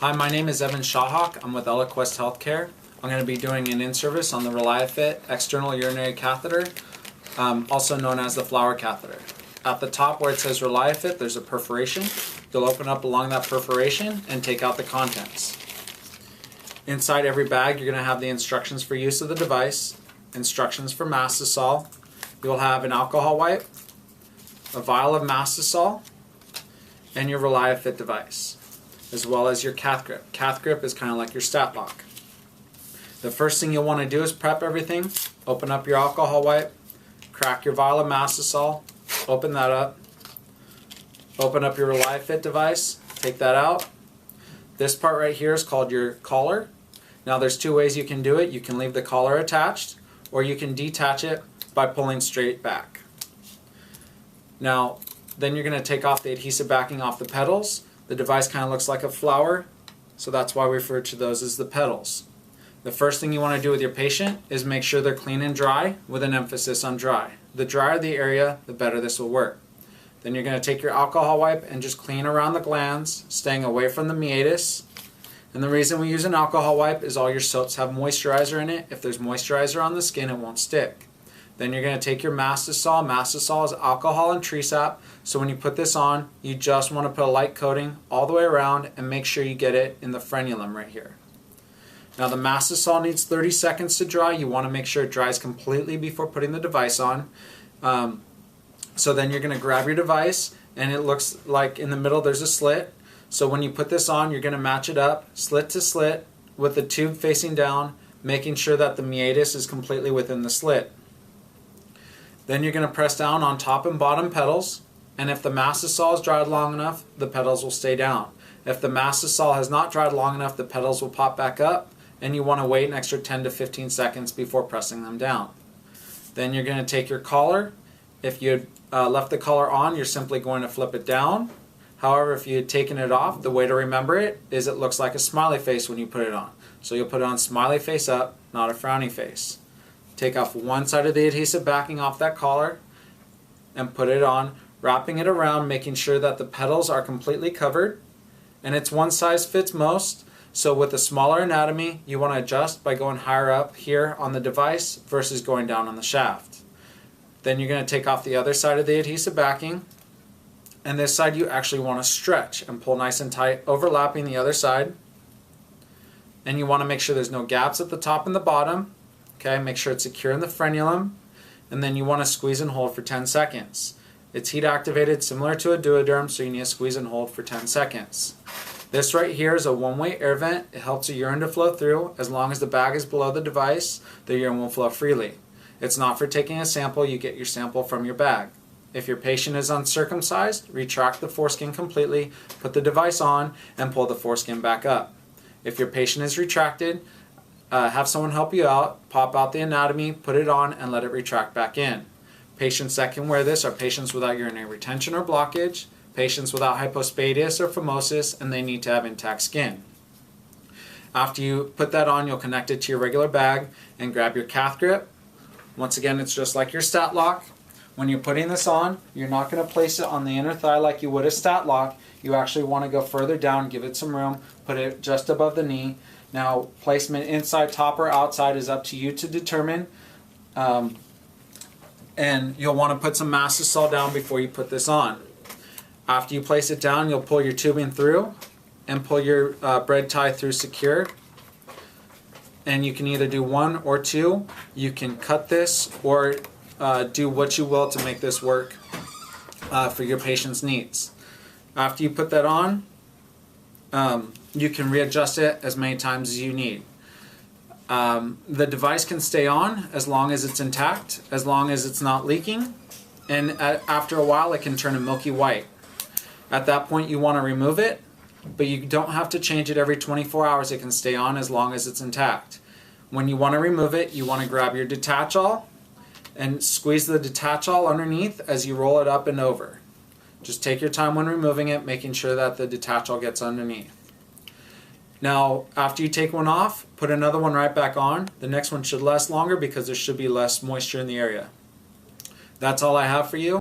Hi, my name is Evan Shawhawk. I'm with Eliquest Healthcare. I'm going to be doing an in-service on the ReliaFit external urinary catheter, also known as the flower catheter. At the top where it says ReliaFit, there's a perforation. You'll open up along that perforation and take out the contents. Inside every bag, you're going to have the instructions for use of the device, instructions for Mastisol. You'll have an alcohol wipe, a vial of Mastisol, and your ReliaFit device, as well as your cath grip. Cath grip is kind of like your stat lock. The first thing you'll want to do is prep everything. Open up your alcohol wipe, crack your vial of Mastisol, open that up. Open up your ReliaFit device, take that out. This part right here is called your collar. Now there's two ways you can do it. You can leave the collar attached, or you can detach it by pulling straight back. Now, then you're going to take off the adhesive backing off the petals. The device kind of looks like a flower, so that's why we refer to those as the petals. The first thing you want to do with your patient is make sure they're clean and dry, with an emphasis on dry. The drier the area, the better this will work. Then you're going to take your alcohol wipe and just clean around the glands, staying away from the meatus. And the reason we use an alcohol wipe is all your soaps have moisturizer in it. If there's moisturizer on the skin, it won't stick. Then you're going to take your Mastisol. Mastisol is alcohol and tree sap, so when you put this on, you just want to put a light coating all the way around and make sure you get it in the frenulum right here. Now the Mastisol needs 30 seconds to dry. You want to make sure it dries completely before putting the device on. So then you're going to grab your device, and it looks like in the middle there's a slit. So when you put this on, you're going to match it up slit to slit with the tube facing down, making sure that the meatus is completely within the slit. Then you're going to press down on top and bottom petals, and if the Mastisol is dried long enough, the petals will stay down. If the Mastisol has not dried long enough, the petals will pop back up, and you want to wait an extra 10 to 15 seconds before pressing them down. Then you're going to take your collar. If you left the collar on, you're simply going to flip it down. However, if you had taken it off, the way to remember it is it looks like a smiley face when you put it on. So you'll put it on smiley face up, not a frowny face. Take off one side of the adhesive backing off that collar and put it on, wrapping it around, making sure that the petals are completely covered. And it's one size fits most. So with a smaller anatomy, you want to adjust by going higher up here on the device versus going down on the shaft. Then you're going to take off the other side of the adhesive backing, and this side you actually want to stretch and pull nice and tight, overlapping the other side. And you want to make sure there's no gaps at the top and the bottom. Okay, make sure it's secure in the frenulum, and then you want to squeeze and hold for 10 seconds. It's heat activated similar to a Duoderm, so you need to squeeze and hold for 10 seconds. This right here is a one-way air vent. It helps the urine to flow through. As long as the bag is below the device, the urine will flow freely. It's not for taking a sample. You get your sample from your bag. If your patient is uncircumcised, retract the foreskin completely, put the device on, and pull the foreskin back up. If your patient is retracted, have someone help you out, pop out the anatomy, put it on, and let it retract back in. Patients that can wear this are patients without urinary retention or blockage, patients without hypospadias or phimosis, and they need to have intact skin. After you put that on, you'll connect it to your regular bag and grab your cath grip. Once again, it's just like your stat lock. When you're putting this on, you're not going to place it on the inner thigh like you would a stat lock. You actually want to go further down, give it some room, put it just above the knee. Now, placement inside, top, or outside is up to you to determine. And you'll want to put some Mastisol down before you put this on. After you place it down, you'll pull your tubing through and pull your bread tie through secure. And you can either do one or two. You can cut this or do what you will to make this work for your patient's needs. After you put that on, you can readjust it as many times as you need. The device can stay on as long as it's intact, as long as it's not leaking, and after a while it can turn a milky white. At that point you want to remove it, but you don't have to change it every 24 hours. It can stay on as long as it's intact. When you want to remove it, you want to grab your detach-all and squeeze the detach-all underneath as you roll it up and over. Just take your time when removing it, making sure that the detach-all gets underneath. Now, after you take one off, put another one right back on. The next one should last longer because there should be less moisture in the area. That's all I have for you.